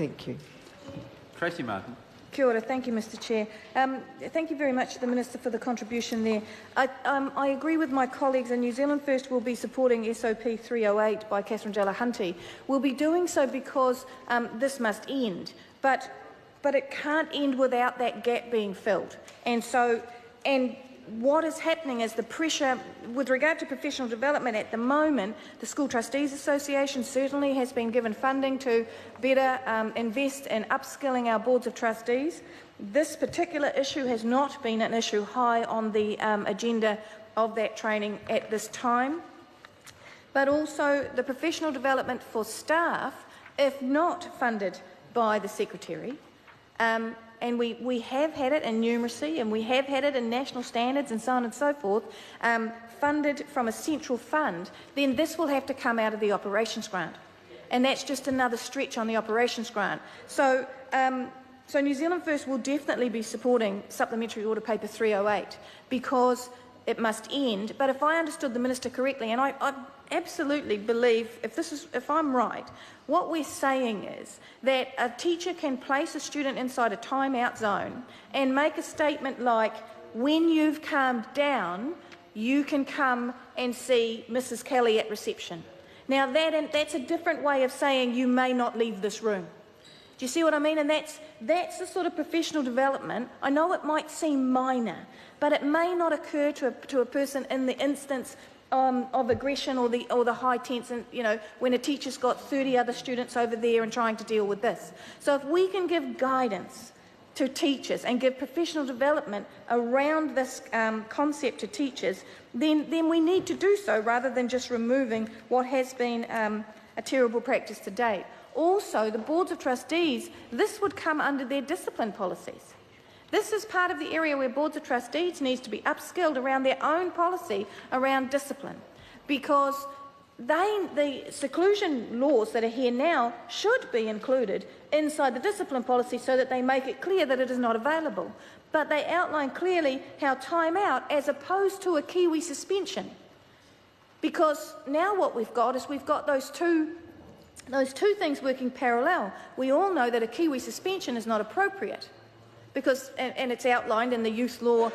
Thank you. Tracey Martin. Kia ora. Thank you, Mr Chair. Thank you very much to the Minister for the contribution there. I agree with my colleagues, and New Zealand First will be supporting SOP 308 by Catherine Delahunty. We'll be doing so because this must end, but it can't end without that gap being filled. And what is happening is the pressure with regard to professional development at the moment. The School Trustees Association certainly has been given funding to better invest in upskilling our boards of trustees. This particular issue has not been an issue high on the agenda of that training at this time. But also the professional development for staff, if not funded by the Secretary, and we have had it in numeracy, and we have had it in national standards and so on and so forth, funded from a central fund, then this will have to come out of the operations grant. And that's just another stretch on the operations grant. So New Zealand First will definitely be supporting Supplementary Order Paper 308 because it must end. But if I understood the Minister correctly, and I absolutely believe, if I'm right, what we're saying is that a teacher can place a student inside a timeout zone and make a statement like, when you've calmed down, you can come and see Mrs. Kelly at reception. Now that's a different way of saying you may not leave this room. Do you see what I mean? And that's the sort of professional development. I know it might seem minor, but it may not occur to a person in the instance of aggression or the high tense, and when a teacher's got 30 other students over there and trying to deal with this. So if we can give guidance to teachers and give professional development around this concept to teachers, then we need to do so rather than just removing what has been a terrible practice to date. Also, the boards of trustees, this would come under their discipline policies. This is part of the area where boards of trustees needs to be upskilled around their own policy around discipline, because the seclusion laws that are here now should be included inside the discipline policy so that they make it clear that it is not available. But they outline clearly how time out as opposed to a Kiwi suspension. Because now what we've got is we've got those two things working parallel. We all know that a Kiwi suspension is not appropriate, because, and it's outlined in the Youth Law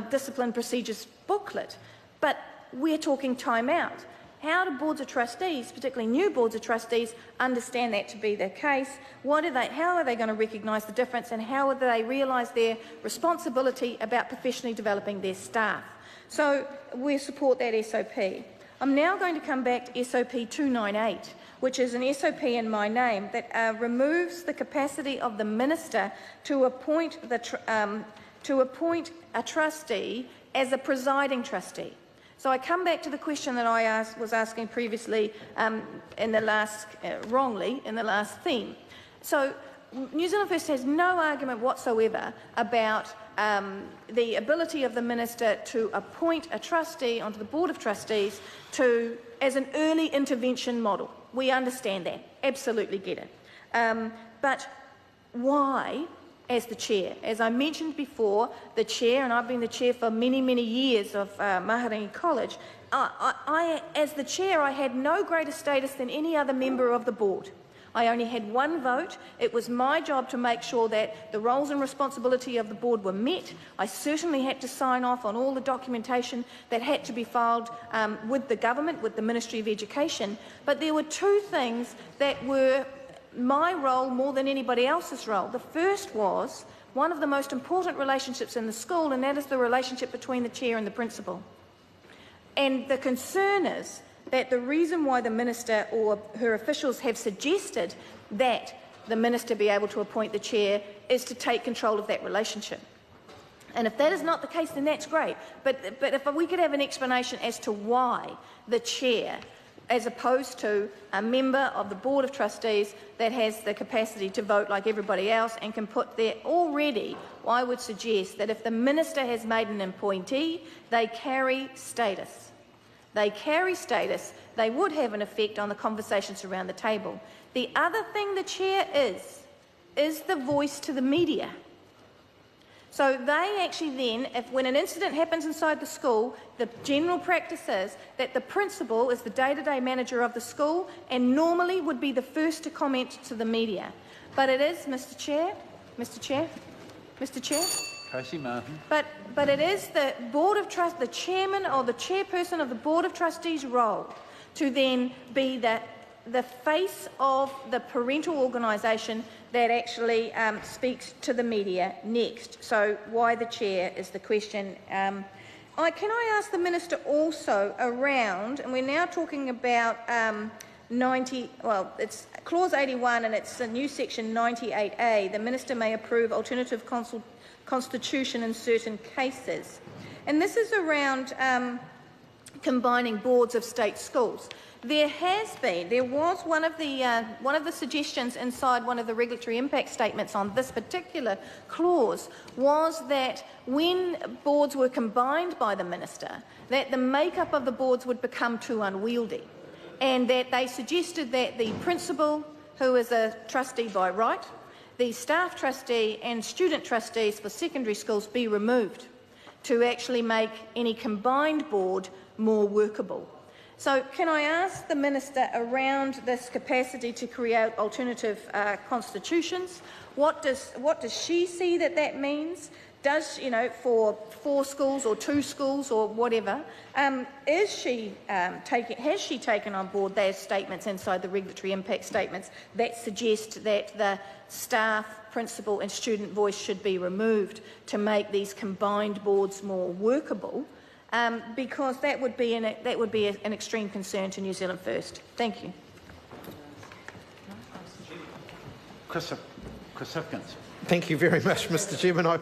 Discipline Procedures booklet, but we're talking time out. How do boards of trustees, particularly new boards of trustees, understand that to be the case? How are they going to recognise the difference, and how will they realise their responsibility about professionally developing their staff? So we support that SOP. I'm now going to come back to SOP 298, which is an SOP in my name that removes the capacity of the Minister to appoint a trustee as a presiding trustee. So I come back to the question that I was asking previously wrongly in the last theme. So New Zealand First has no argument whatsoever about the ability of the Minister to appoint a trustee onto the Board of Trustees as an early intervention model. We understand that, absolutely get it. But why, as the Chair? As I mentioned before, the Chair, and I've been the Chair for many, many years of Maharangi College, as the Chair, I had no greater status than any other member of the Board. I only had one vote. It was my job to make sure that the roles and responsibility of the board were met. I certainly had to sign off on all the documentation that had to be filed with the government, with the Ministry of Education. But there were two things that were my role more than anybody else's role. The first was one of the most important relationships in the school, and that is the relationship between the chair and the principal. And the concern is that the reason why the Minister or her officials have suggested that the Minister be able to appoint the chair is to take control of that relationship. And if that is not the case, then that's great. But if we could have an explanation as to why the chair, as opposed to a member of the Board of Trustees that has the capacity to vote like everybody else and can put there already, I would suggest that if the Minister has made an appointee, they carry status. They carry status. They would have an effect on the conversations around the table. The other thing the chair is the voice to the media. So they actually then, when an incident happens inside the school, the general practice is that the principal is the day-to-day manager of the school and normally would be the first to comment to the media. But it is, Mr. Chair, Tracey Martin. But it is the Board of Trust, the chairman or the chairperson of the Board of Trustees' role to then be the face of the parental organisation that actually speaks to the media next. So why the chair is the question. Can I ask the Minister also around, and we're now talking about it's Clause 81 and it's a new section 98A, the Minister may approve alternative constitution in certain cases. And this is around combining boards of state schools. There was one of the suggestions inside one of the regulatory impact statements on this particular clause was that when boards were combined by the Minister, that the makeup of the boards would become too unwieldy, and that they suggested that the principal, who is a trustee by right, the staff trustee and student trustees for secondary schools be removed to actually make any combined board more workable. So can I ask the Minister around this capacity to create alternative constitutions? What does she see that means? Does, for 4 schools or 2 schools or whatever, has she taken on board those statements inside the regulatory impact statements that suggest that the staff, principal and student voice should be removed to make these combined boards more workable? Because that would be an extreme concern to New Zealand First. Thank you. Chris Hipkins. Thank you very much, Mr. Chairman.